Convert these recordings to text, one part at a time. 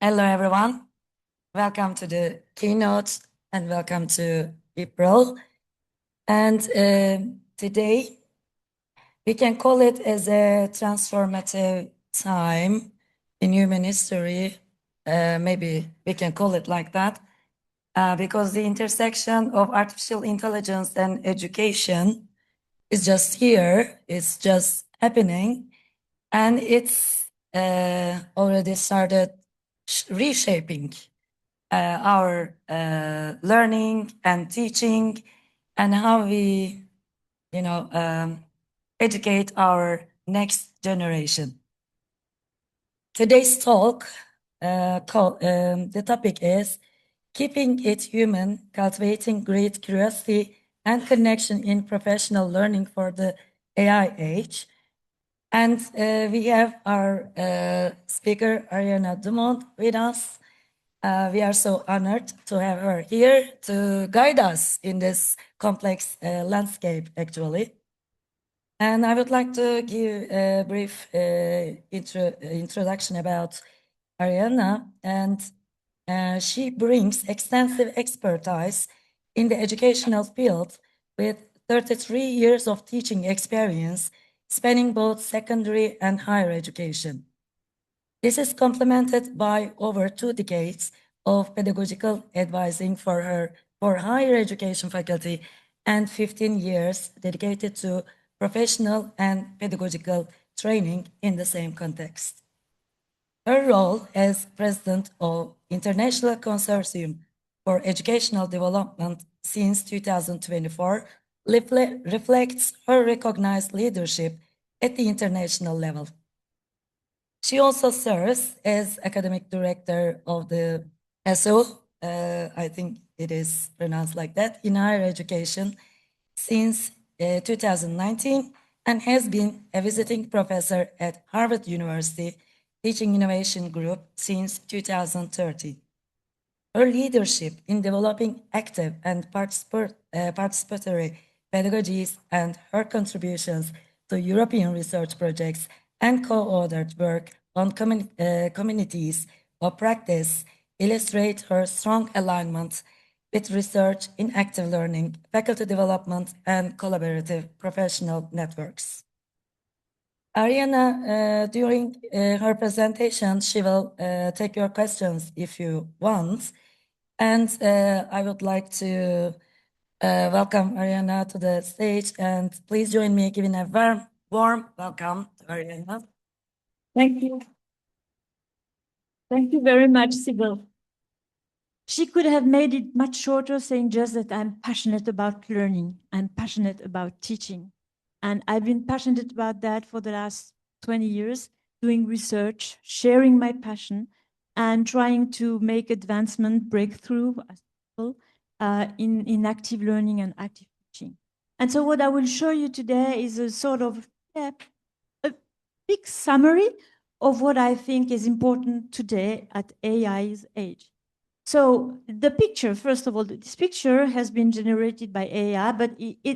Hello, everyone. Welcome to the keynote and welcome to EAPRIL. And today we can call it as a transformative time in human history. Maybe we can call it like that because the intersection of artificial intelligence and education is just here. It's just happening. And it's already started reshaping our learning and teaching and how we, educate our next generation. Today's talk, the topic is Keeping It Human, Cultivating Great Curiosity and Connection in Professional Learning for the AI Age. And we have our speaker, Ariane Dumont, with us. We are so honored to have her here to guide us in this complex landscape, actually. And I would like to give a brief introduction about Ariane. And she brings extensive expertise in the educational field with 33 years of teaching experience, spanning both secondary and higher education. This is complemented by over 2 decades of pedagogical advising for higher education faculty and 15 years dedicated to professional and pedagogical training in the same context. Her role as president of International Consortium for Educational Development since 2024 reflects her recognized leadership at the international level. She also serves as academic director of the ESO, I think it is pronounced like that, in higher education since 2019 and has been a visiting professor at Harvard University Teaching Innovation Group since 2013. Her leadership in developing active and participatory pedagogies and her contributions to European research projects and co-authored work on communities of practice illustrate her strong alignment with research in active learning, faculty development, and collaborative professional networks. Ariane, during her presentation, she will take your questions if you want. And I would like to welcome Ariane to the stage, and please join me giving a warm welcome to Ariane. Thank you. Thank you very much, Sybil. She could have made it much shorter, saying just that I'm passionate about learning. I'm passionate about teaching. And I've been passionate about that for the last 20 years, doing research, sharing my passion, and trying to make advancement, breakthrough in active learning and active teaching. And so what I will show you today is a sort of a big summary of what I think is important today at AI's age. So the picture, first of all, this picture has been generated by AI, but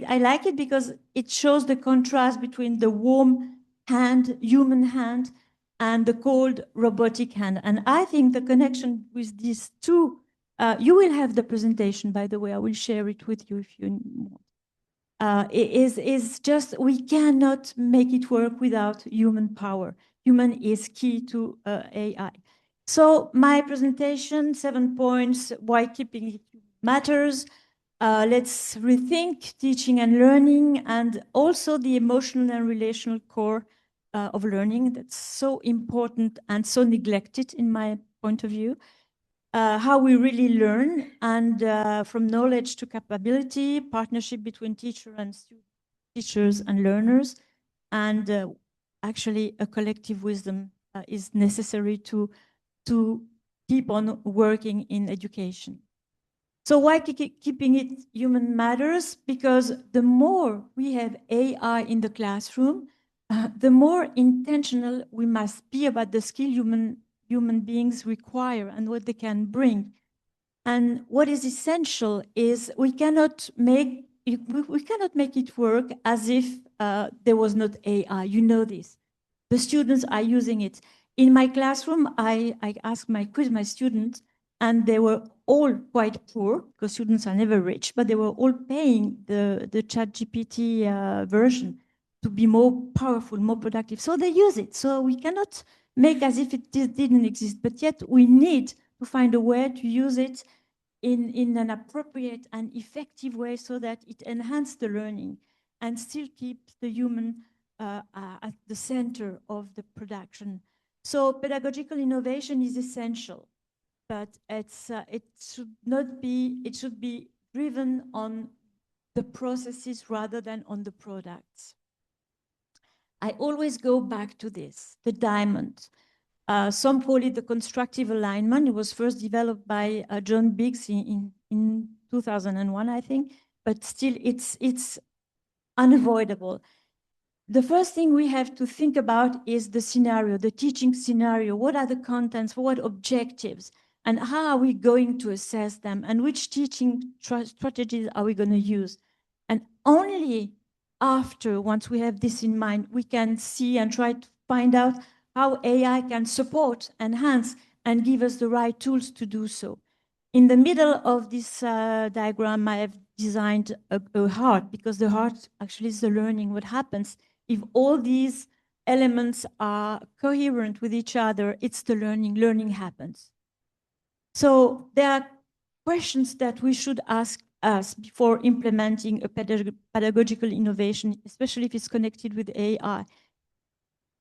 I like it because it shows the contrast between the warm hand, human hand, and the cold robotic hand. And I think the connection with these two, you will have the presentation, by the way, I will share it with you if you want. Is just, we cannot make it work without human power. Human is key to AI. So my presentation, 7 points, why keeping it matters. Let's rethink teaching and learning, and also the emotional and relational core of learning that's so important and so neglected in my point of view. How we really learn, and from knowledge to capability, partnership between teacher and student, teachers and learners, and actually a collective wisdom is necessary to keep on working in education. So why keeping it human matters? Because the more we have AI in the classroom, the more intentional we must be about the skill human beings require and what they can bring. And what is essential is we cannot make it work as if there was not AI. You know this. The students are using it. in my classroom, I asked my quiz my students, and they were all quite poor because students are never rich, but they were all paying the ChatGPT version to be more powerful, more productive. So they use it. So we cannot make as if it didn't exist, but yet we need to find a way to use it in an appropriate and effective way so that it enhances the learning and still keeps the human at the center of the production. So pedagogical innovation is essential, but it should be driven on the processes rather than on the products. I always go back to this, the diamond. Some call it the constructive alignment. It was first developed by John Biggs in 2001, I think, but still it's unavoidable. The first thing we have to think about is the scenario, the teaching scenario. What are the contents, what objectives, and how are we going to assess them, and which teaching strategies are we going to use? And only after, once we have this in mind, we can see and try to find out how AI can support, enhance, and give us the right tools to do so. In the middle of this diagram, I have designed a heart, because the heart actually is the learning. What happens if all these elements are coherent with each other? It's the learning. Learning happens. So there are questions that we should ask us before implementing a pedagogical innovation, especially if it's connected with AI.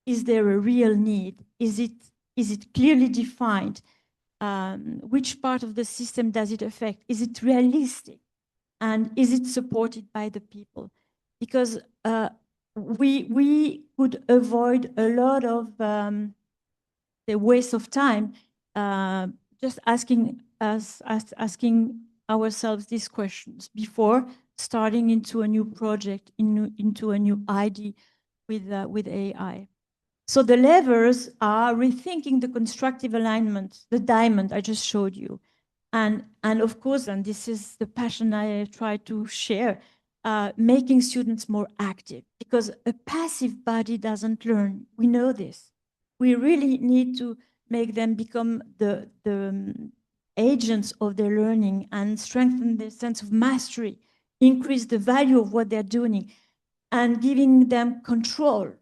Is there a real need? Is it clearly defined? Which part of the system does it affect? Is it realistic? And is it supported by the people? Because we could avoid a lot of the waste of time just asking ourselves these questions before starting into a new project, into a new idea with AI. So the levers are rethinking the constructive alignment, the diamond I just showed you. And of course, and this is the passion I try to share, making students more active, because a passive body doesn't learn. We know this. We really need to make them become the agents of their learning and strengthen their sense of mastery, increase the value of what they're doing, and giving them control.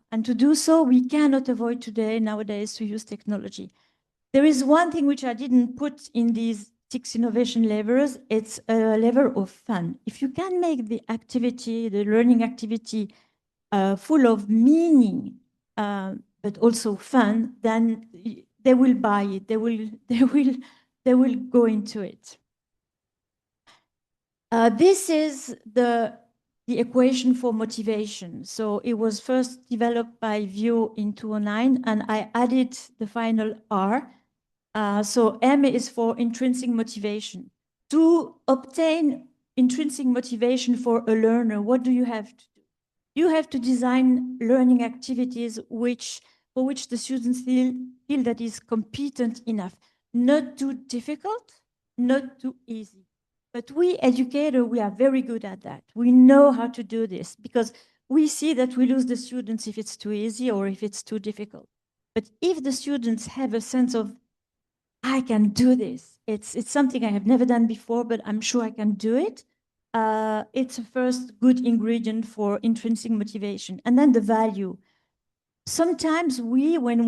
And to do so, we cannot avoid today, nowadays, to use technology. There is one thing which I didn't put in these 6 innovation levers. It's a lever of fun. If you can make the activity, the learning activity, full of meaning, but also fun, then they will buy it. They will go into it. This is the equation for motivation. So it was first developed by Vio in 2009, and I added the final R. So M is for intrinsic motivation. To obtain intrinsic motivation for a learner, what do you have to do? You have to design learning activities for which the students feel that is competent enough. Not too difficult, not too easy. But we educators, we are very good at that. We know how to do this because we see that we lose the students if it's too easy or if it's too difficult. But if the students have a sense of, I can do this, it's something I have never done before, but I'm sure I can do it, it's a first good ingredient for intrinsic motivation. And then the value. Sometimes when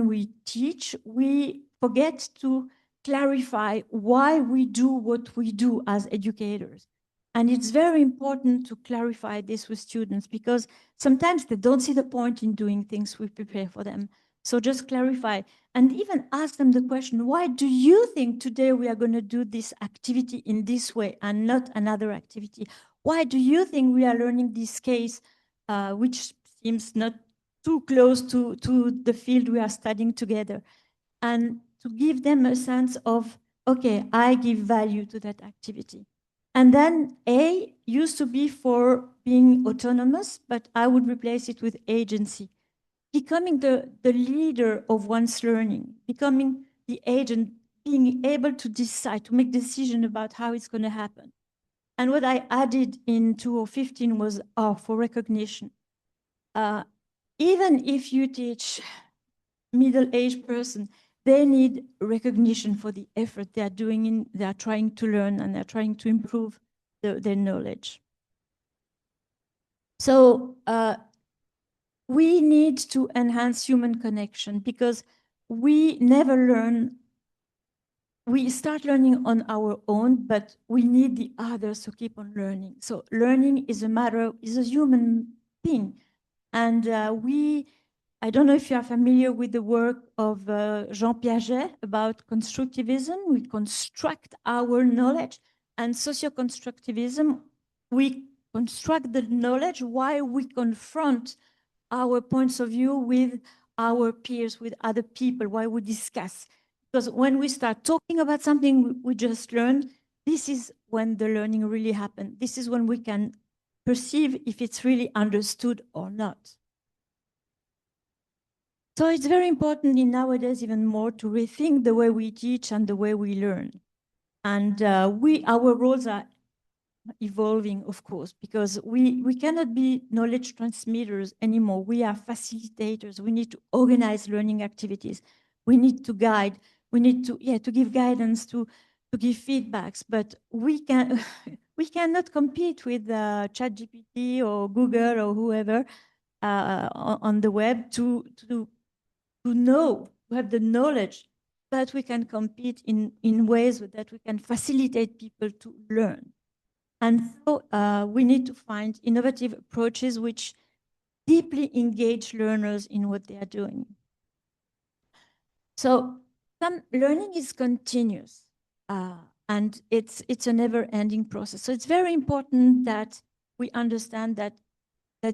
we teach, we forget to clarify why we do what we do as educators. And it's very important to clarify this with students because sometimes they don't see the point in doing things we prepare for them. So just clarify and even ask them the question, why do you think today we are going to do this activity in this way and not another activity? Why do you think we are learning this case, which seems not too close to the field we are studying together? And to give them a sense of, okay, I give value to that activity. And then A used to be for being autonomous, but I would replace it with agency. Becoming the leader of one's learning, becoming the agent, being able to decide, to make decisions about how it's going to happen. And what I added in 2015 was R for recognition. Even if you teach middle-aged person, they need recognition for the effort they are doing. They are trying to learn and they're trying to improve their knowledge. So we need to enhance human connection because we never learn. We start learning on our own, but we need the others to keep on learning. So learning is a human thing. And I don't know if you are familiar with the work of Jean Piaget about constructivism. We construct our knowledge, and socio-constructivism, we construct the knowledge while we confront our points of view with our peers, with other people, while we discuss. Because when we start talking about something we just learned, this is when the learning really happens. This is when we can perceive if it's really understood or not. So it's very important in nowadays even more to rethink the way we teach and the way we learn. And our roles are evolving, of course, because we cannot be knowledge transmitters anymore. We are facilitators. We need to organize learning activities. We need to guide. We need to give guidance, to give feedbacks. But we cannot compete with ChatGPT or Google or whoever on the web to have the knowledge. But we can compete in ways that we can facilitate people to learn. And so we need to find innovative approaches which deeply engage learners in what they are doing. So some learning is continuous and it's a never-ending process. So it's very important that we understand that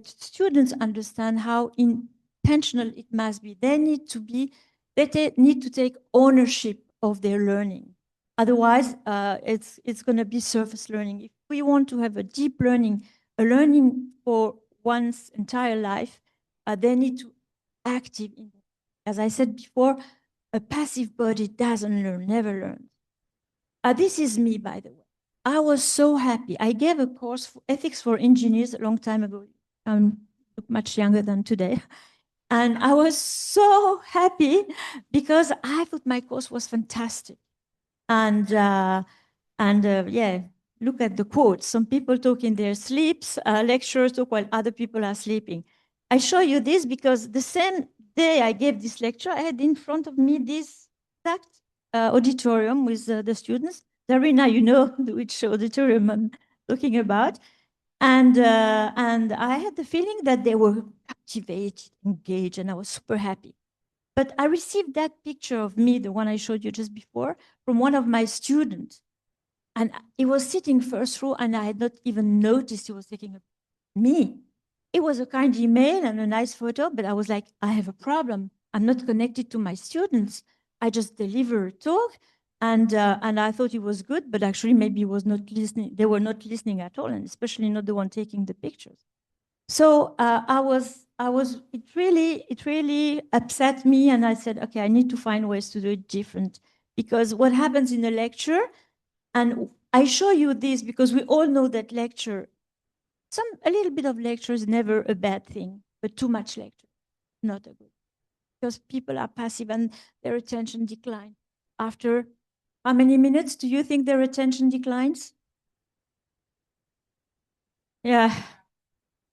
students understand how intentional it must be. They need to take ownership of their learning. Otherwise, it's going to be surface learning. If we want to have a deep learning, a learning for one's entire life, they need to active in it. As I said before, a passive body doesn't learn, never learns. This is me, by the way. I was so happy. I gave a course for ethics for engineers a long time ago. Look much younger than today. And I was so happy because I thought my course was fantastic. And yeah, look at the quotes. Some people talk in their sleeps, lecturers talk while other people are sleeping. I show you this because the same day I gave this lecture, I had in front of me this exact auditorium with the students. Zarina, you know which auditorium I'm talking about. And I had the feeling that they were captivated, engaged, and I was super happy. But I received that picture of me, the one I showed you just before, from one of my students. And he was sitting first row, and I had not even noticed he was taking me. It was a kind email and a nice photo, but I was like, I have a problem. I'm not connected to my students. I just deliver a talk, and I thought it was good, but actually maybe he was not listening. They were not listening at all, and especially not the one taking the pictures. So it really upset me, and I said, okay, I need to find ways to do it different, because what happens in a lecture, and I show you this because we all know that a little bit of lecture is never a bad thing, but too much lecture, not a good, because people are passive and their attention declines. After how many minutes do you think their attention declines? Yeah.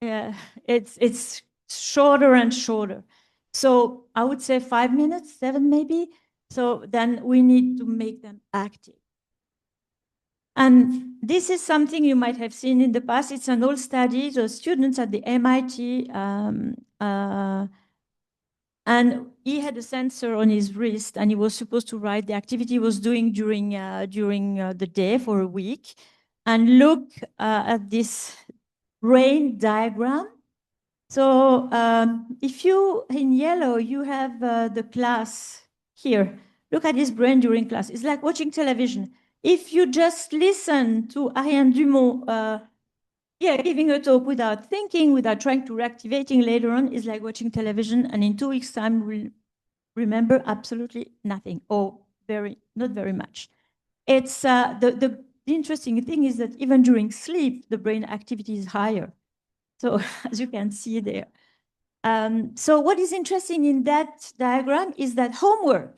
Yeah, it's shorter and shorter. So I would say 5 minutes, 7 maybe. So then we need to make them active. And this is something you might have seen in the past. It's an old study. The students at the MIT, and he had a sensor on his wrist, and he was supposed to write the activity he was doing during the day for a week. And look at this brain diagram. So if you, in yellow, you have the class here. Look at his brain during class. It's like watching television. If you just listen to Ariane Dumont, giving a talk without thinking, without trying to reactivating later on, is like watching television. And in 2 weeks' time, we'll remember absolutely nothing, or not very much. It's the interesting thing is that even during sleep, the brain activity is higher. So as you can see there. So what is interesting in that diagram is that homework,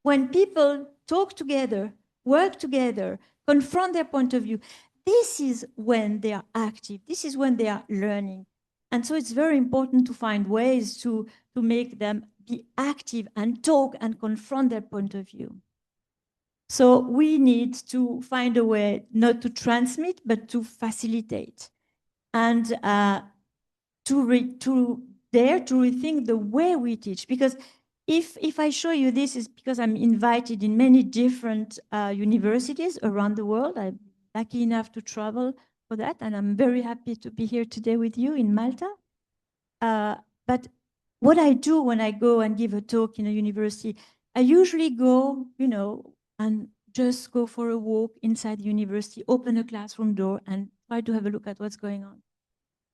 when people talk together, work together, confront their point of view, this is when they are active. This is when they are learning. And so it's very important to find ways to make them be active and talk and confront their point of view. So we need to find a way not to transmit, but to facilitate. And to dare to rethink the way we teach. Because if I show you this, is because I'm invited in many different universities around the world. I'm lucky enough to travel for that, and I'm very happy to be here today with you in Malta. But what I do when I go and give a talk in a university, I usually go, and just go for a walk inside the university, open a classroom door, and try to have a look at what's going on.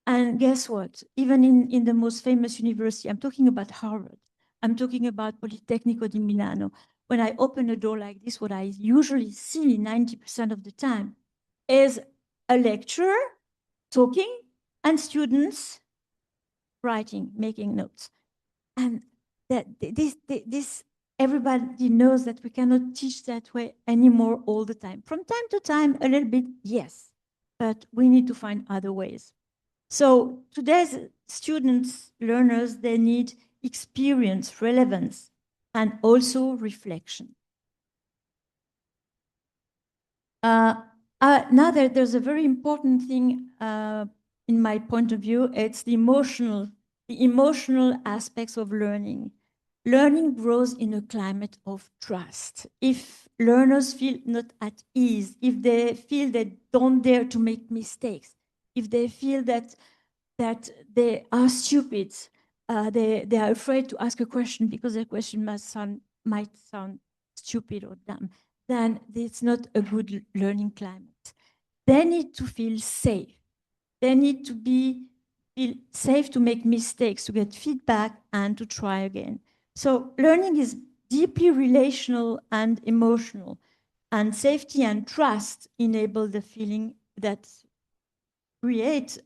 And guess what? Even in the most famous university, I'm talking about Harvard, I'm talking about Politecnico di Milano. When I open a door like this, what I usually see 90% of the time is a lecturer talking and students writing, making notes. And that this everybody knows that we cannot teach that way anymore all the time. From time to time, a little bit, yes, but we need to find other ways. So today's students, learners, they need experience, relevance, and also reflection. Now there's a very important thing in my point of view. It's the emotional aspects of learning. Learning grows in a climate of trust. If learners feel not at ease, if they feel they don't dare to make mistakes, if they feel that they are stupid, they are afraid to ask a question because their question might sound stupid or dumb, then it's not a good learning climate. They need to feel safe. They need to feel safe to make mistakes, to get feedback, and to try again. So learning is deeply relational and emotional, and safety and trust enable the feeling that create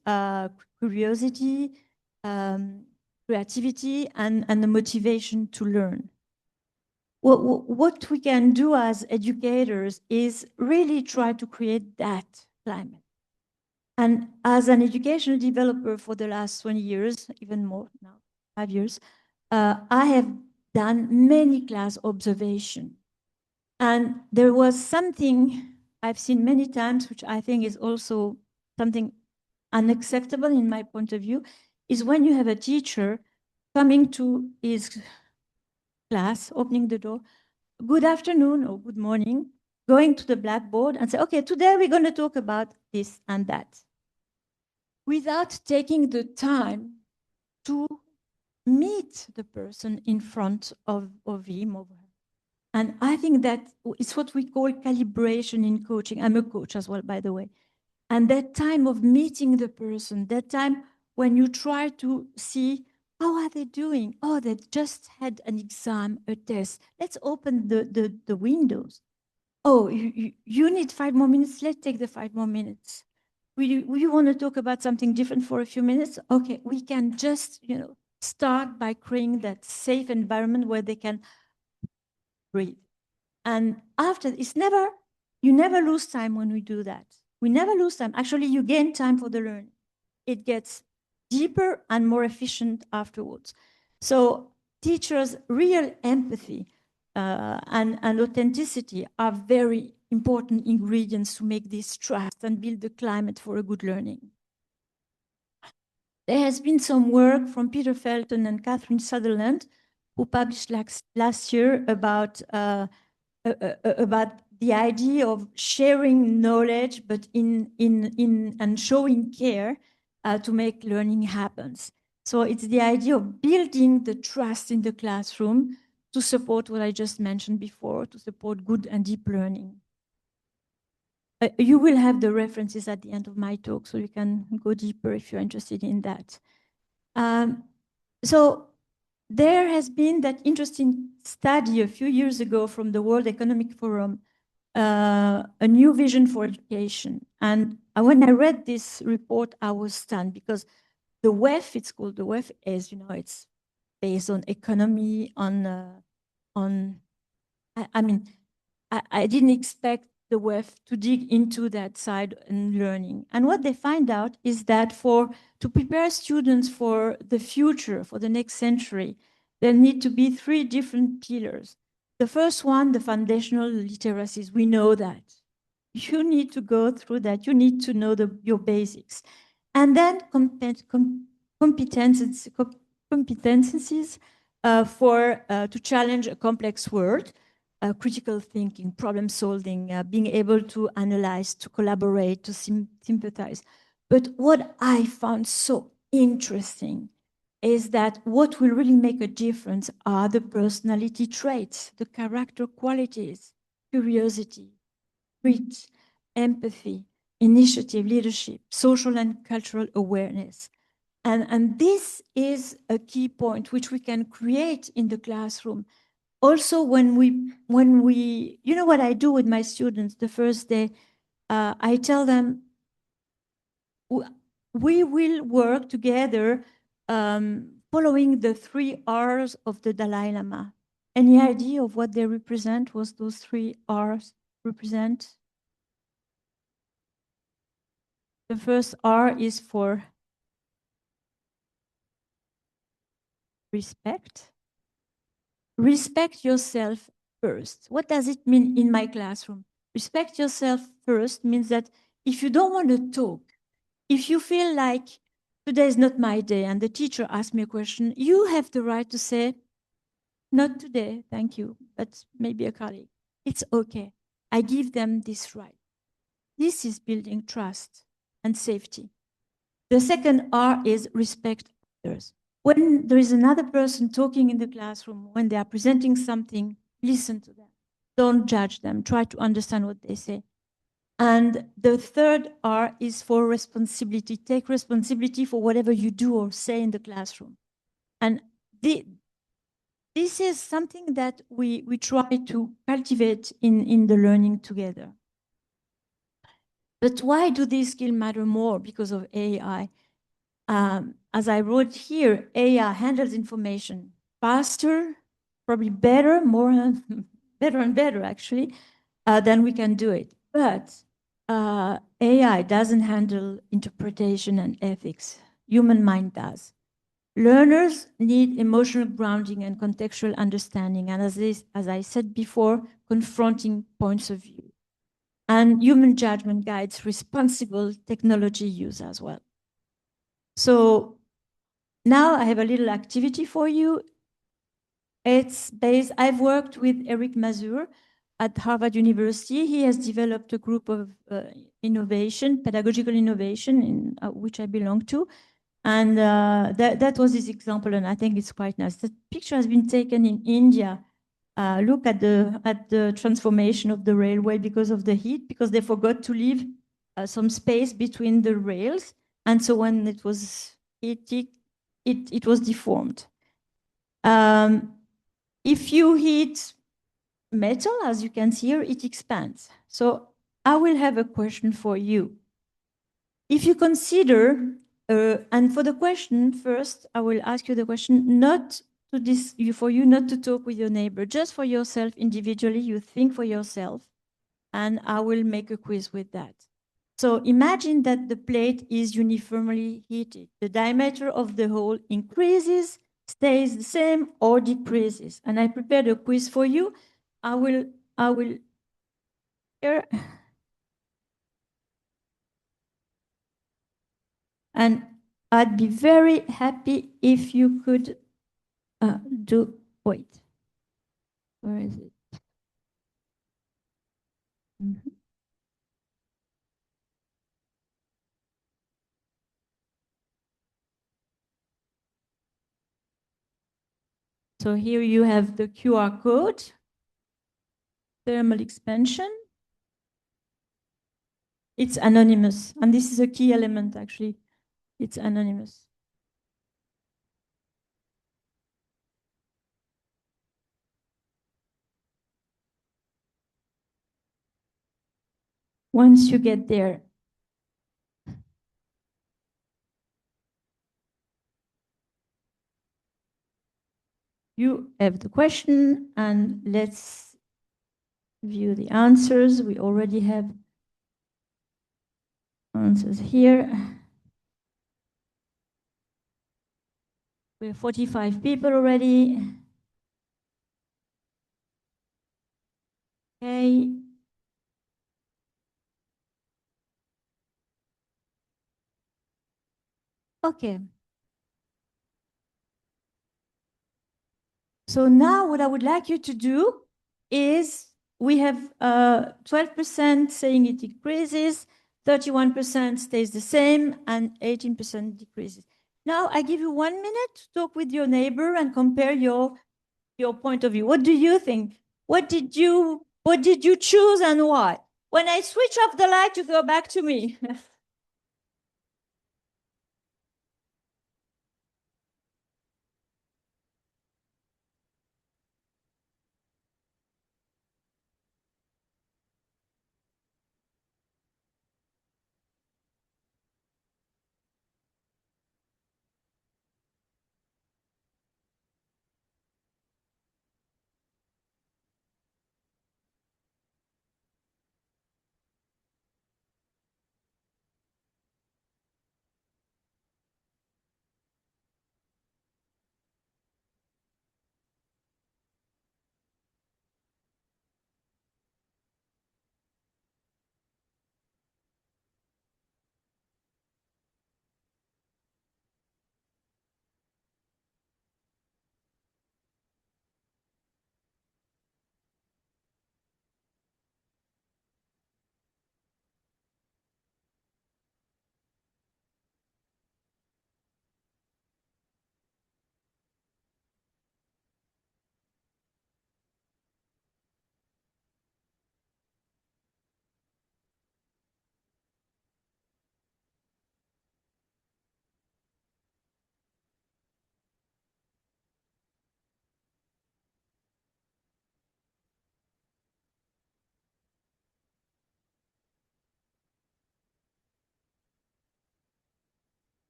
curiosity, creativity, and the motivation to learn. What we can do as educators is really try to create that climate. And as an educational developer for the last 20 years, even more now, 5 years, I have done many class observation. And there was something I've seen many times, which I think is also something unacceptable in my point of view, is when you have a teacher coming to his class, opening the door, good afternoon or good morning, going to the blackboard and say, okay, today we're going to talk about this and that, without taking the time to meet the person in front of him or her. And I think that it's what we call calibration in coaching. I'm a coach as well, by the way. And that time of meeting the person, that time when you try to see, how are they doing? Oh, they just had an exam, a test. Let's open the windows. Oh, you need 5 more minutes. Let's take the 5 more minutes. Will you want to talk about something different for a few minutes? Okay, we can just, start by creating that safe environment where they can breathe. And after, you never lose time when we do that. We never lose time. Actually, you gain time for the learning. It gets deeper and more efficient afterwards. So teachers' real empathy and authenticity are very important ingredients to make this trust and build the climate for a good learning. There has been some work from Peter Felton and Catherine Sutherland, who published last year about the idea of sharing knowledge, but and showing care to make learning happen. So it's the idea of building the trust in the classroom to support what I just mentioned before, to support good and deep learning. You will have the references at the end of my talk, so you can go deeper if you're interested in that. So there has been that interesting study a few years ago from the World Economic Forum, a new vision for education. And when I read this report, I was stunned because the WEF, it's called the WEF, as you know, it's based on economy, I mean, I didn't expect the WEF to dig into that side in learning. And what they find out is that to prepare students for the future, for the next century, there need to be 3 different pillars. The first one, the foundational literacies, we know that. You need to go through that. You need to know your basics. And then competencies to challenge a complex world, critical thinking, problem solving, being able to analyze, to collaborate, to sympathize. But what I found so interesting is that what will really make a difference are the personality traits, the character qualities, curiosity, grit, empathy, initiative, leadership, social and cultural awareness. And this is a key point which we can create in the classroom. Also, when we, you know what I do with my students the first day, I tell them, we will work together following the 3 R's of the Dalai Lama. Any idea of what they represent, what those 3 R's represent? The first R is for respect. Respect yourself first. What does it mean in my classroom? Respect yourself first means that if you don't want to talk, if you feel like today is not my day and the teacher asks me a question, you have the right to say, not today, thank you, but maybe a colleague. It's okay. I give them this right. This is building trust and safety. The second R is respect others. When there is another person talking in the classroom, when they are presenting something, listen to them. Don't judge them. Try to understand what they say. And the third R is for responsibility. Take responsibility for whatever you do or say in the classroom. And this is something that we try to cultivate in the learning together. But why do these skills matter more? Because of AI. As I wrote here, AI handles information faster, probably better, better and better actually, than we can do it. But AI doesn't handle interpretation and ethics. Human mind does. Learners need emotional grounding and contextual understanding, and as I said before, confronting points of view. And human judgment guides responsible technology use as well. So now I have a little activity for you. It's based, I've worked with Eric Mazur at Harvard University. He has developed a group of innovation, pedagogical innovation, in which I belong to. And that was his example, and I think it's quite nice. The picture has been taken in India. Look at the transformation of the railway because of the heat, because they forgot to leave some space between the rails. And so when it was heated, it was deformed. If you heat metal, as you can see here, it expands. So I will have a question for you. If you consider, and for the question first, I will ask you the question, not to this, for you not to talk with your neighbor, just for yourself individually, you think for yourself, and I will make a quiz with that. So imagine that the plate is uniformly heated. The diameter of the hole increases, stays the same, or decreases. And I prepared a quiz for you. I will here. And I'd be very happy if you could wait, where is it? Mm-hmm. So here you have the QR code, thermal expansion. It's anonymous, and this is a key element actually. It's anonymous. Once you get there, you have the question, and let's view the answers. We already have answers here. We have 45 people already. Okay. Okay. So now what I would like you to do is we have 12% saying it decreases, 31% stays the same, and 18% decreases. Now I give you 1 minute to talk with your neighbor and compare your point of view. What do you think? What did you choose and why? When I switch off the light, you go back to me.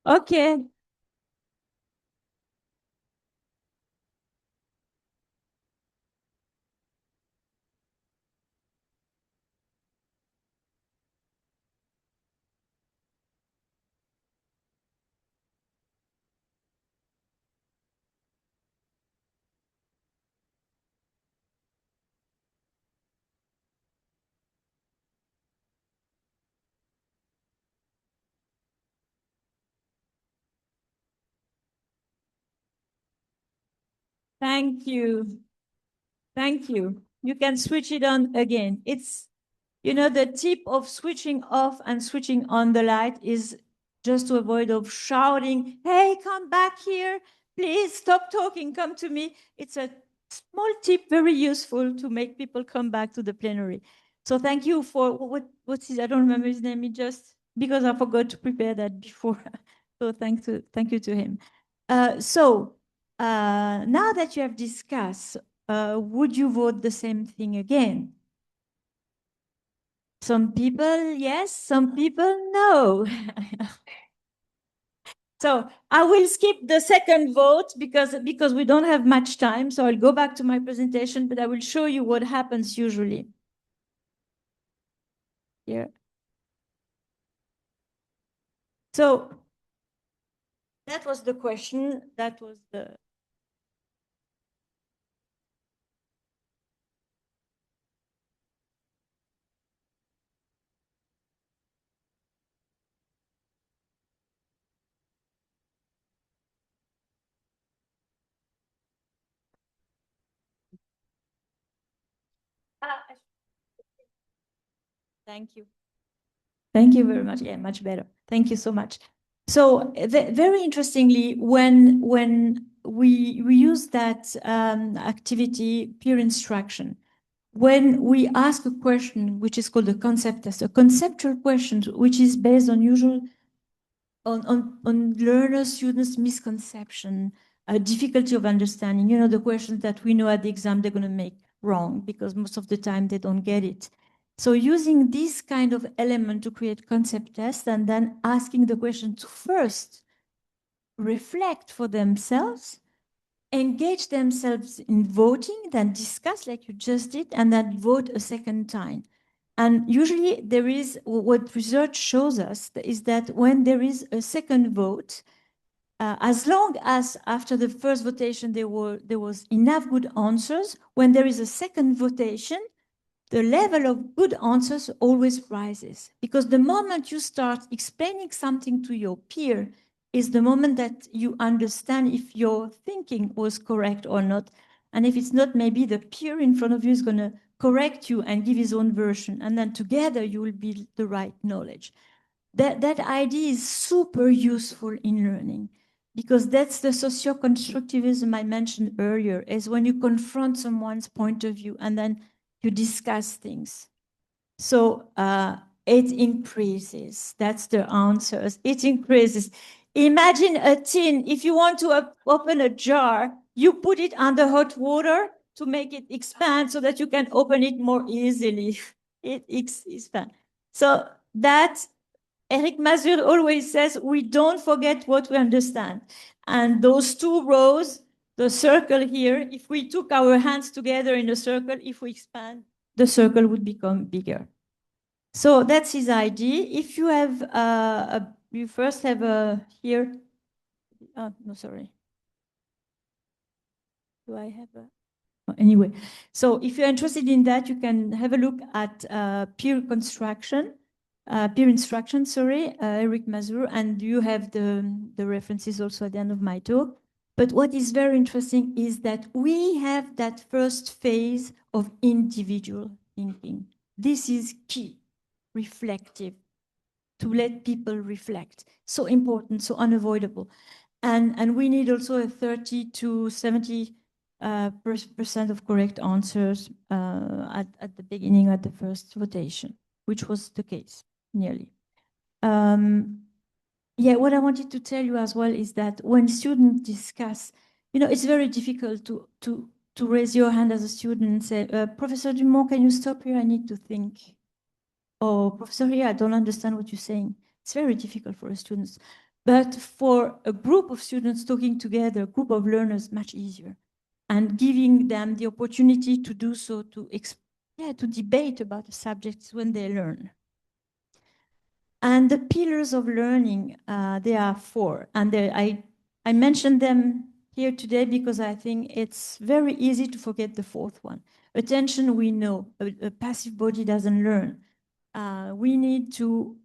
Okay. Thank you. Thank you. You can switch it on again. It's, the tip of switching off and switching on the light is just to avoid of shouting, hey, come back here. Please stop talking, come to me. It's a small tip, very useful to make people come back to the plenary. So thank you for, what's his, I don't remember his name, just because I forgot to prepare that before. So thank you to him. Now that you have discussed, would you vote the same thing again? Some people, yes, some people, no. So I will skip the second vote because we don't have much time. So I'll go back to my presentation, but I will show you what happens usually. Here. So that was the question. That was the... Thank you. Thank you very much. Yeah, much better. Thank you so much. So very interestingly, when we use that activity, peer instruction, when we ask a question, which is called a concept test, a conceptual question, which is based on learner students' misconception, difficulty of understanding, the questions that we know at the exam they're going to make wrong because most of the time they don't get it. So using this kind of element to create concept tests and then asking the question to first reflect for themselves engage themselves in voting, then discuss like you just did, and then vote a second time. And usually there is, what research shows us is that when there is a second vote, as long as after the first votation there was enough good answers, when there is a second votation, the level of good answers always rises. Because the moment you start explaining something to your peer is the moment that you understand if your thinking was correct or not. And if it's not, maybe the peer in front of you is going to correct you and give his own version. And then together you will build the right knowledge. That idea is super useful in learning, because that's the socio-constructivism I mentioned earlier, is when you confront someone's point of view and then you discuss things. So it increases. That's the answers. It increases. Imagine a tin. If you want to open a jar, you put it under hot water to make it expand so that you can open it more easily. It expands. So that Eric Mazur always says, we don't forget what we understand. And those two rows, the circle here, if we took our hands together in a circle, if we expand, the circle would become bigger. So that's his idea. If you have, you first have here, no, sorry. Do I have a? Anyway, so if you're interested in that, you can have a look at peer instruction, sorry, Eric Mazur, and you have the references also at the end of my talk. But what is very interesting is that we have that first phase of individual thinking. This is key, reflective, to let people reflect. So important, so unavoidable. And we need also a 30 to 70 percent of correct answers at the beginning, at the first votation, which was the case, nearly. Yeah, what I wanted to tell you as well is that when students discuss, it's very difficult to raise your hand as a student and say, Professor Dumont, can you stop here? I need to think. Or Professor, here, I don't understand what you're saying. It's very difficult for the students. But for a group of students talking together, a group of learners, much easier. And giving them the opportunity to do so, to debate about the subjects when they learn. And the pillars of learning, there are 4. And I mentioned them here today because I think it's very easy to forget the 4th one. Attention, we know. A passive body doesn't learn. We need to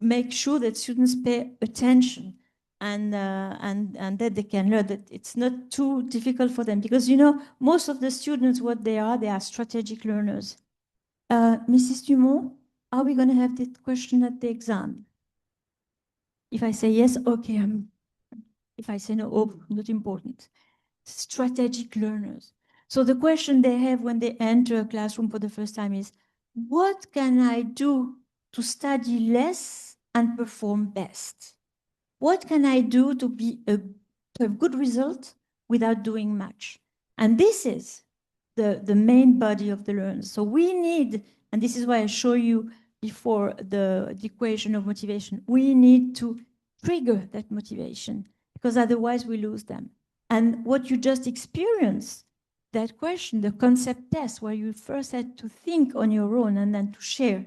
make sure that students pay attention and that they can learn, that it's not too difficult for them. Because, most of the students, what they are strategic learners. Mrs. Dumont, are we going to have this question at the exam? If I say yes, okay. If I say no, oh, not important. Strategic learners. So the question they have when they enter a classroom for the first time is, what can I do to study less and perform best? What can I do to have good result without doing much? And this is the main body of the learners. So we need, and this is why I show you before the equation of motivation, we need to trigger that motivation, because otherwise we lose them. And what you just experienced, that question, the concept test, where you first had to think on your own and then to share,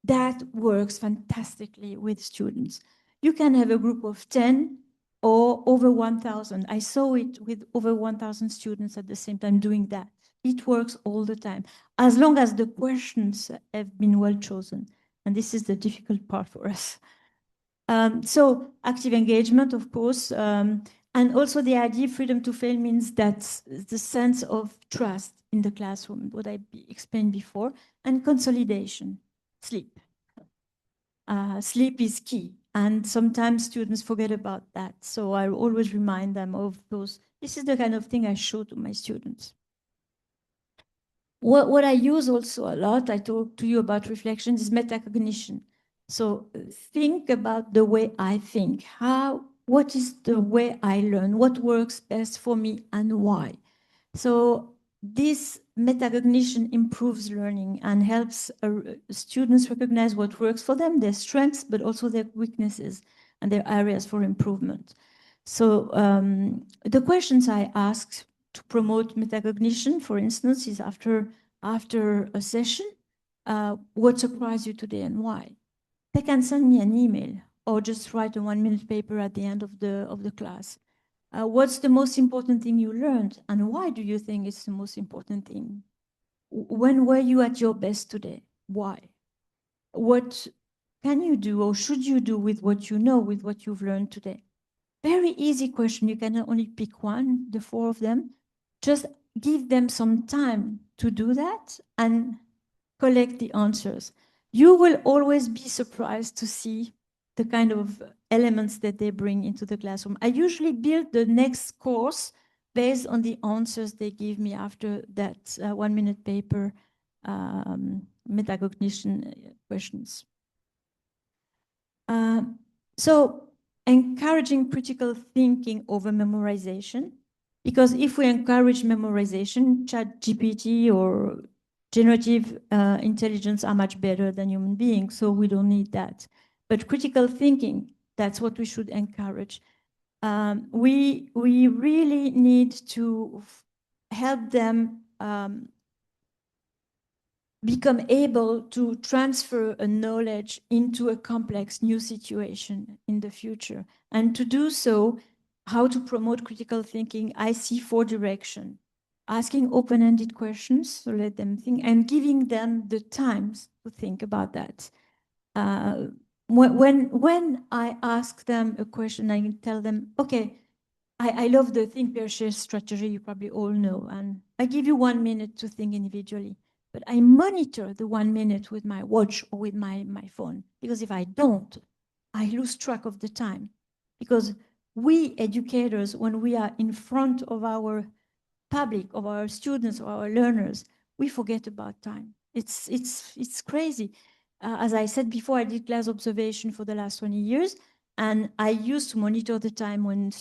that works fantastically with students. You can have a group of 10 or over 1,000. I saw it with over 1,000 students at the same time doing that. It works all the time, as long as the questions have been well chosen. And this is the difficult part for us. So active engagement, of course, and also the idea freedom to fail means that the sense of trust in the classroom, what I explained before, and consolidation, sleep. Sleep is key, and sometimes students forget about that. So I always remind them of those. This is the kind of thing I show to my students. What I use also a lot, I talk to you about reflections, is metacognition. So think about the way I think. What is the way I learn? What works best for me and why? So this metacognition improves learning and helps students recognize what works for them, their strengths, but also their weaknesses and their areas for improvement. So the questions I asked to promote metacognition, for instance, is after a session, what surprised you today and why? They can send me an email or just write a 1-minute paper at the end of the class. What's the most important thing you learned, and why do you think it's the most important thing? When were you at your best today? Why? What can you do or should you do with what you know, with what you've learned today? Very easy question. You can only pick one, the 4 of them. Just give them some time to do that and collect the answers. You will always be surprised to see the kind of elements that they bring into the classroom. I usually build the next course based on the answers they give me after that 1-minute paper metacognition questions. So encouraging critical thinking over memorization, because if we encourage memorization, ChatGPT or generative intelligence are much better than human beings, so we don't need that. But critical thinking, that's what we should encourage. We really need to help them become able to transfer a knowledge into a complex new situation in the future. And to do so, how to promote critical thinking, I see 4 directions. Asking open-ended questions, so let them think, and giving them the time to think about that. When I ask them a question, I tell them, okay, I love the think, pair, share strategy, you probably all know, and I give you 1 minute to think individually. But I monitor the 1 minute with my watch or with my phone, because if I don't, I lose track of the time. Because we educators, when we are in front of our public, of our students, or our learners, we forget about time. It's crazy. As I said before, I did class observation for the last 20 years, and I used to monitor the time when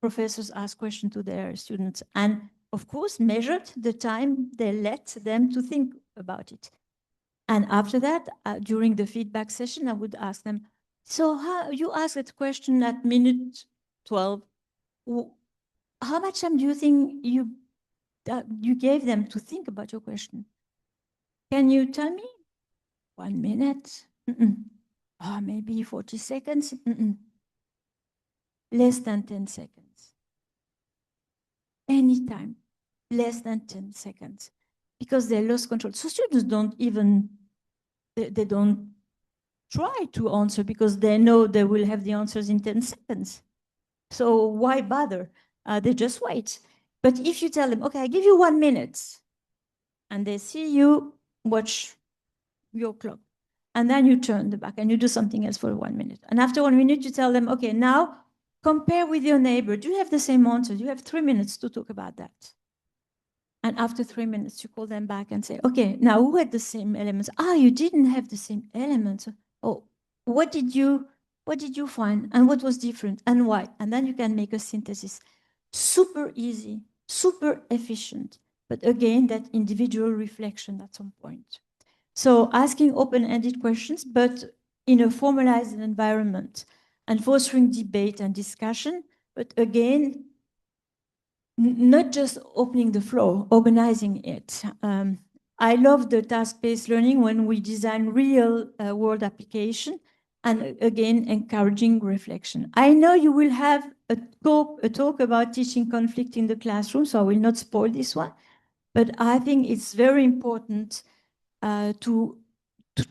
professors ask questions to their students, and of course measured the time they let them to think about it. And after that, during the feedback session, I would ask them, so how you asked that question at minute 12, how much time do you think you gave them to think about your question? Can you tell me? 1 minute? Maybe 40 seconds? Less than 10 seconds. Anytime, less than 10 seconds, because they lost control. So students don't even, they don't try to answer because they know they will have the answers in 10 seconds. So why bother? They just wait. But if you tell them, okay, I give you 1 minute, and they see you watch your clock, and then you turn the back and you do something else for 1 minute. And after 1 minute, you tell them, okay, now compare with your neighbor. Do you have the same answer? You have 3 minutes to talk about that. And after 3 minutes, you call them back and say, okay, now who had the same elements? You didn't have the same elements. Oh, what did you find? And what was different? And why? And then you can make a synthesis. Super easy, super efficient. But again, that individual reflection at some point. So asking open-ended questions, but in a formalized environment, and fostering debate and discussion, but again, not just opening the floor, organizing it. I love the task-based learning when we design real world application, and again, encouraging reflection. I know you will have a talk about teaching conflict in the classroom, so I will not spoil this one, but I think it's very important to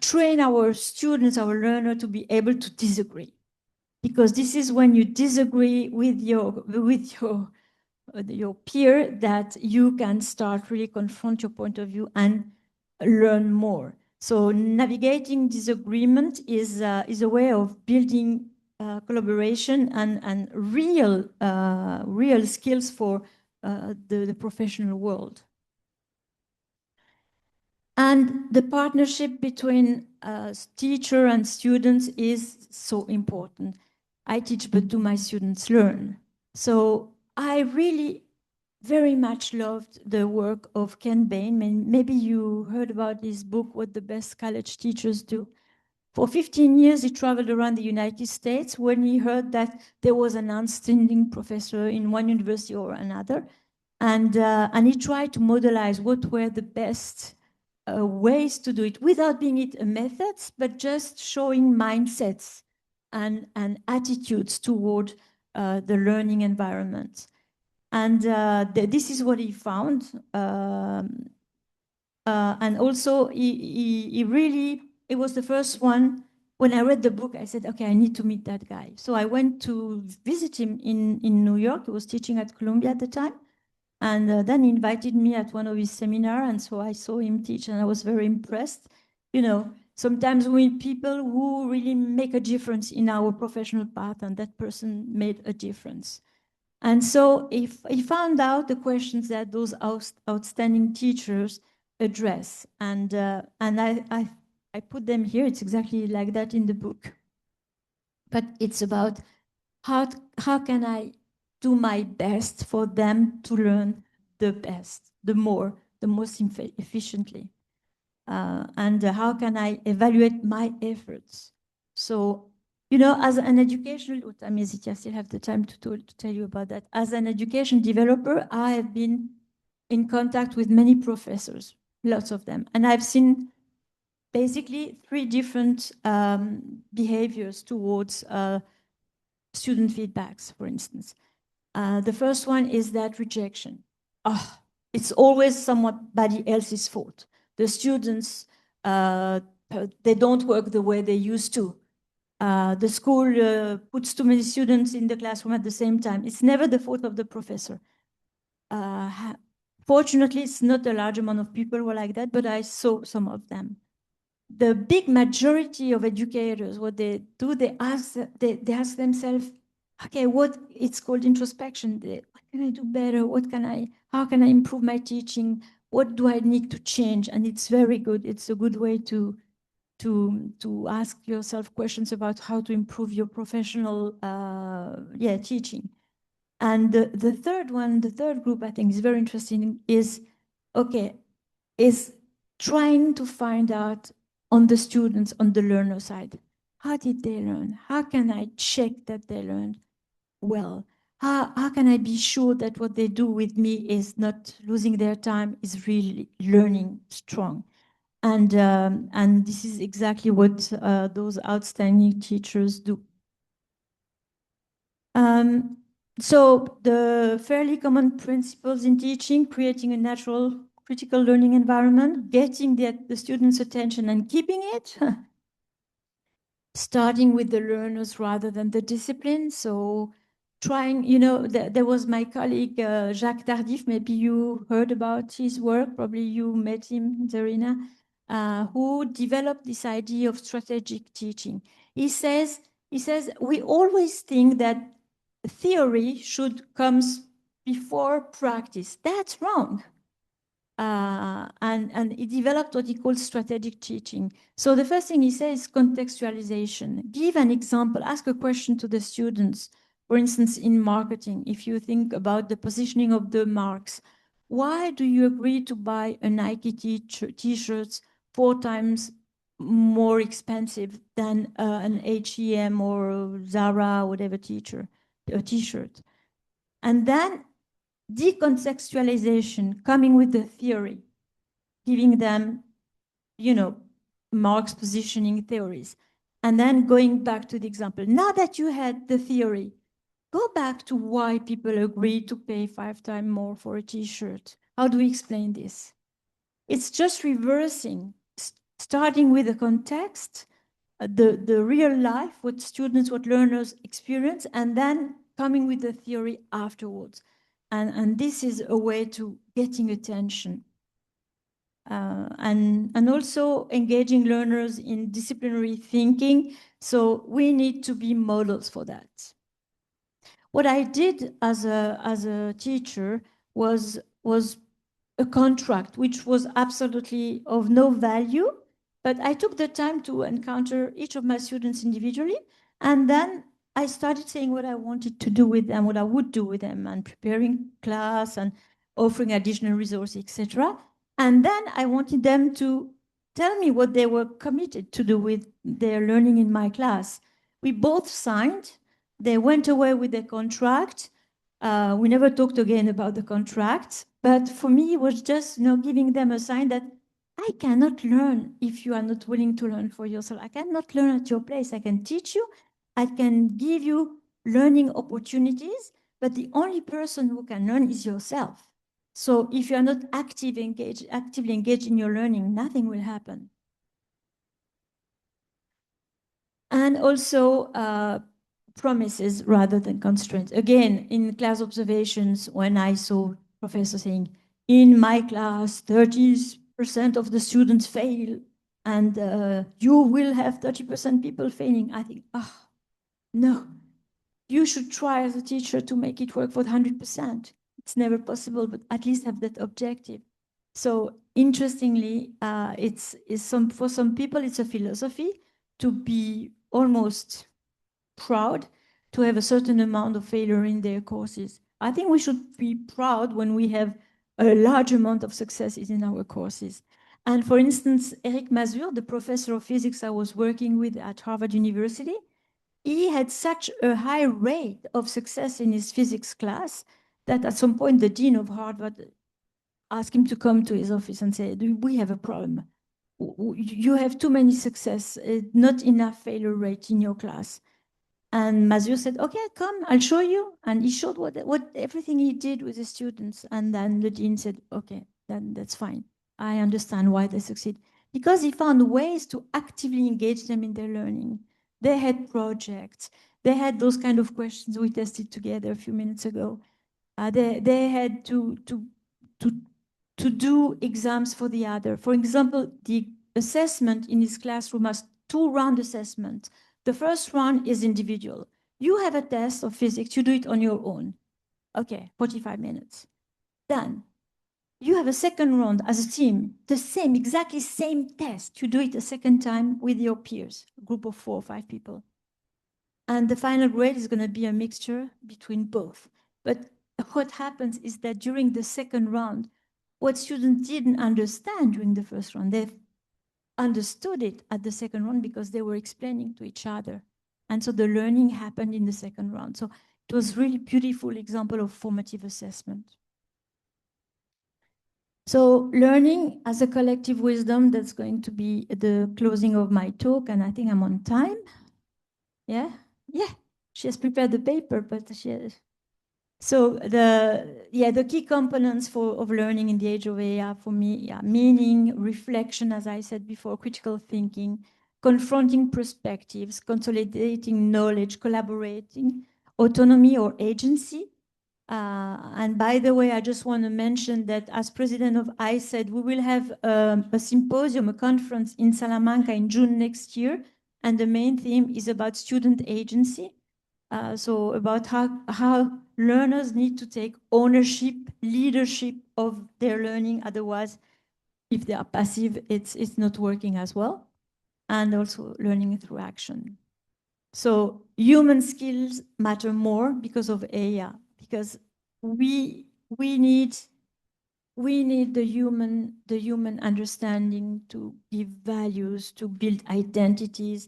train our students, our learner, to be able to disagree. Because this is when you disagree with your peer that you can start really confront your point of view and learn more. So navigating disagreement is a way of building collaboration and real skills for the professional world. And the partnership between teacher and students is so important. I teach, but do my students learn? So I really very much loved the work of Ken Bain. Maybe you heard about his book, What the Best College Teachers Do. For 15 years, he traveled around the United States when he heard that there was an outstanding professor in one university or another. And he tried to modelize what were the best ways to do it without being it a methods, but just showing mindsets and attitudes toward the learning environment. And this is what he found. And also, he really, it was the first one. When I read the book, I said, okay, I need to meet that guy. So I went to visit him in New York. He was teaching at Columbia at the time. And then he invited me at one of his seminars. And so I saw him teach, and I was very impressed. You know, sometimes we meet people who really make a difference in our professional path, and that person made a difference. And so if he found out the questions that those outstanding teachers address, and I put them here. It's exactly like that in the book. But it's about how can I do my best for them to learn the best, the most efficiently, and how can I evaluate my efforts? So, you know, as an educational, what time is it? I still have the time to tell you about that. As an education developer, I have been in contact with many professors, lots of them, and I've seen basically three different behaviors towards student feedbacks, for instance. The first one is that rejection. Oh, it's always somebody else's fault. The students, they don't work the way they used to. The school puts too many students in the classroom at the same time. It's never the fault of the professor. Fortunately, it's not a large amount of people who are like that, but I saw some of them. The big majority of educators, what they do, they ask themselves, okay, what it's called introspection. What can I do better? How can I improve my teaching? What do I need to change? And it's very good. It's a good way to ask yourself questions about how to improve your professional teaching. And the third group I think is very interesting is trying to find out on the students, on the learner side, how did they learn? How can I check that they learned well? How can I be sure that what they do with me is not losing their time, is really learning strong? And this is exactly what those outstanding teachers do. So the fairly common principles in teaching: creating a natural critical learning environment, getting the students' attention and keeping it, starting with the learners rather than the discipline. So trying, you know, there was my colleague, Jacques Tardif, maybe you heard about his work, probably you met him, Zarina, who developed this idea of strategic teaching. He says, we always think that theory comes before practice. That's wrong. And he developed what he calls strategic teaching. So the first thing he says is contextualization. Give an example, ask a question to the students. For instance, in marketing, if you think about the positioning of the marks, why do you agree to buy a Nike t-shirt 4 times more expensive than an H&M or Zara, whatever t-shirt? And then decontextualization, coming with the theory, giving them, you know, Marx positioning theories, and then going back to the example. Now that you had the theory, go back to why people agree to pay 5 times more for a t-shirt. How do we explain this? It's just reversing, starting with the context, the real life, what students, what learners experience, and then coming with the theory afterwards. And this is a way to getting attention. And also engaging learners in disciplinary thinking. So we need to be models for that. What I did as a teacher was a contract which was absolutely of no value, but I took the time to encounter each of my students individually, and then I started saying what I wanted to do with them, what I would do with them, and preparing class and offering additional resources, etc. And then I wanted them to tell me what they were committed to do with their learning in my class. We both signed. They went away with their contract. We never talked again about the contract. But for me, it was just giving them a sign that I cannot learn if you are not willing to learn for yourself. I cannot learn at your place. I can teach you. I can give you learning opportunities. But the only person who can learn is yourself. So if you are not actively engaged in your learning, nothing will happen. And also promises rather than constraints. Again, in class observations, when I saw professors saying, in my class, 30% of the students fail, and you will have 30% people failing, I think, no. You should try as a teacher to make it work for 100%. It's never possible, but at least have that objective. So interestingly, for some people, it's a philosophy to be almost proud to have a certain amount of failure in their courses. I think we should be proud when we have a large amount of successes in our courses. And for instance, Eric Mazur, the professor of physics I was working with at Harvard University, he had such a high rate of success in his physics class that at some point the dean of Harvard asked him to come to his office and say, we have a problem. You have too many success, not enough failure rate in your class. And Mazur said, okay, come, I'll show you. And he showed what everything he did with the students. And then the dean said, okay, then that's fine. I understand why they succeed. Because he found ways to actively engage them in their learning. They had projects. They had those kind of questions we tested together a few minutes ago. They had to do exams for the other. For example, the assessment in his classroom was 2-round assessment. The first round is individual. You have a test of physics, you do it on your own. Okay, 45 minutes. Then you have a second round as a team, the same, exactly same test. You do it a second time with your peers, a group of 4 or 5 people. And the final grade is going to be a mixture between both. But what happens is that during the second round, what students didn't understand during the first round, they understood it at the second round because they were explaining to each other. And so the learning happened in the second round. So it was really beautiful example of formative assessment. So learning as a collective wisdom, that's going to be the closing of my talk. And I think I'm on time. Yeah, she has prepared the paper, but she has. So the key components of learning in the age of AI for me, meaning, reflection, as I said before, critical thinking, confronting perspectives, consolidating knowledge, collaborating, autonomy or agency. And by the way, I just want to mention that as president of ISED, we will have a symposium, a conference in Salamanca in June next year. And the main theme is about student agency. So about how learners need to take ownership, leadership of their learning. Otherwise, if they are passive, it's not working as well. And also learning through action. So human skills matter more because of AI, because we need the human understanding to give values, to build identities.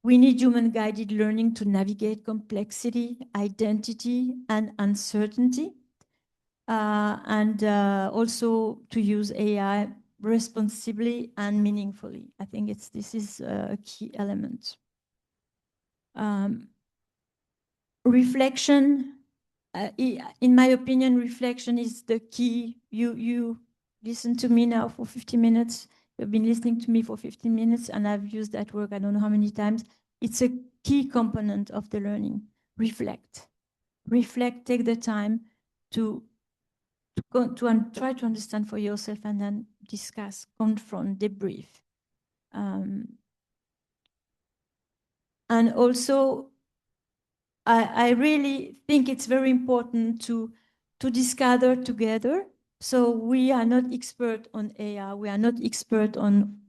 We need human-guided learning to navigate complexity, identity, and uncertainty, and also to use AI responsibly and meaningfully. I think this is a key element. Reflection, in my opinion, reflection is the key. You listen to me now for 50 minutes. You've been listening to me for 15 minutes, and I've used that word I don't know how many times. It's a key component of the learning. Reflect. Reflect, take the time to try to understand for yourself, and then discuss, confront, debrief. And also, I really think it's very important to discover together. So we are not expert on AI. We are not expert on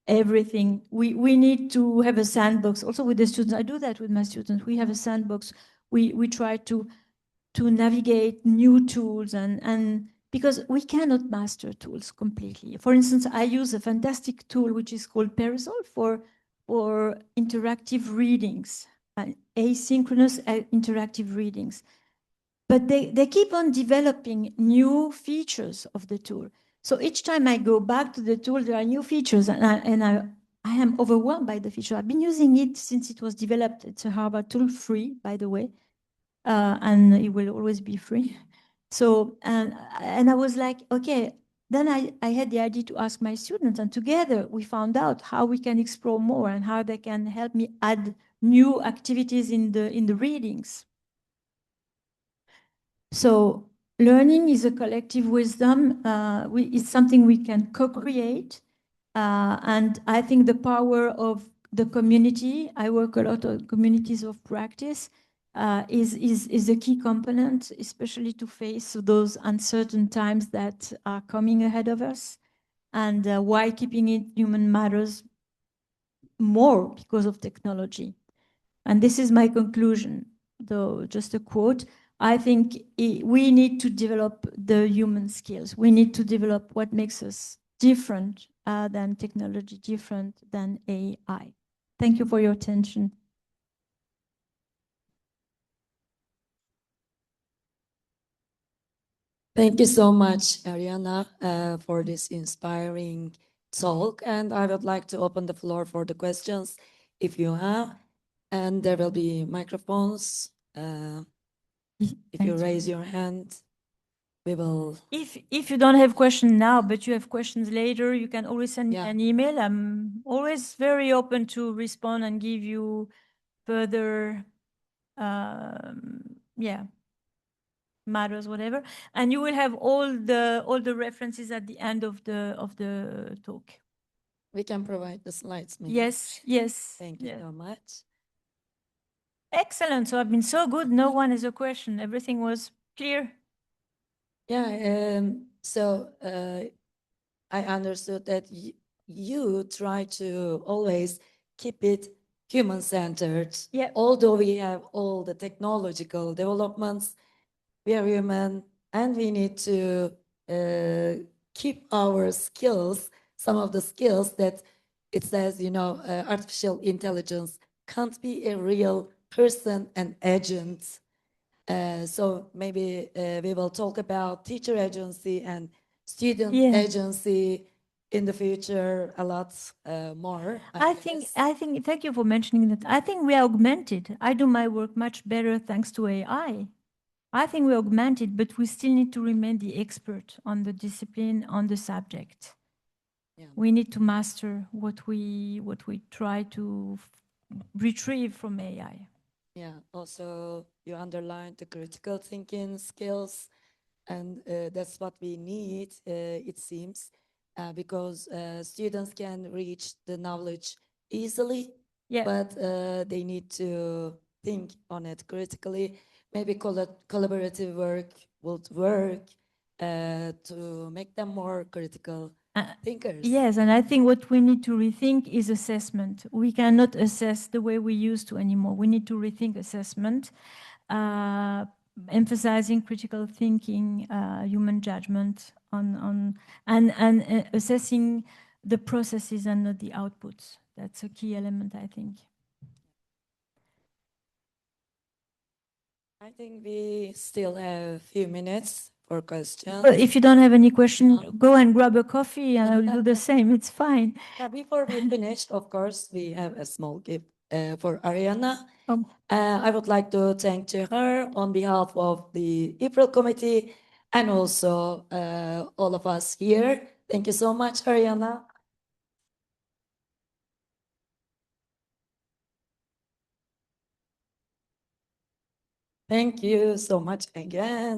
everything. We need to have a sandbox. Also with the students, I do that with my students. We have a sandbox. We try to navigate new tools and because we cannot master tools completely. For instance, I use a fantastic tool which is called Perisol for interactive readings, asynchronous interactive readings. But they keep on developing new features of the tool. So each time I go back to the tool, there are new features, and I am overwhelmed by the feature. I've been using it since it was developed. It's a Harvard tool, free, by the way, and it will always be free. So, and I was like, okay, then I had the idea to ask my students, and together we found out how we can explore more and how they can help me add new activities in the readings. So learning is a collective wisdom. It's something we can co-create. And I think the power of the community, I work a lot on communities of practice, is a key component, especially to face those uncertain times that are coming ahead of us. And why keeping it human matters more because of technology. And this is my conclusion, though just a quote. I think we need to develop the human skills. We need to develop what makes us different than technology, different than AI. Thank you for your attention. Thank you so much, Ariana, for this inspiring talk. And I would like to open the floor for the questions if you have. And there will be microphones. If you raise your hand, we will. If you don't have questions now, but you have questions later, you can always send me an email. I'm always very open to respond and give you further, matters, whatever. And you will have all the references at the end of the talk. We can provide the slides, maybe. Yes, yes. Thank you so much. Excellent. So I've been so good. No one has a question. Everything was clear. Yeah. So I understood that you try to always keep it human-centered. Yeah. Although we have all the technological developments, we are human, and we need to keep our skills, some of the skills that it says, artificial intelligence can't be a real person and agent. So maybe we will talk about teacher agency and student agency in the future a lot more. I think, thank you for mentioning that. I think we are augmented. I do my work much better thanks to AI. I think we're augmented, but we still need to remain the expert on the discipline, on the subject. Yeah. We need to master what we try to retrieve from AI. Yeah, also you underlined the critical thinking skills, and that's what we need, it seems, because students can reach the knowledge easily, but they need to think on it critically. Maybe collaborative work would work to make them more critical thinkers. Yes, and I think what we need to rethink is assessment. We cannot assess the way we used to anymore. We need to rethink assessment, emphasizing critical thinking, human judgment and assessing the processes and not the outputs. That's a key element, I think. I think we still have a few minutes for questions. Well, if you don't have any question, go and grab a coffee and I will do the same. It's fine. Yeah, before we finish, of course, we have a small gift for Ariana. I would like to thank to her on behalf of the EAPRIL committee and also all of us here. Thank you so much, Ariana. Thank you so much again.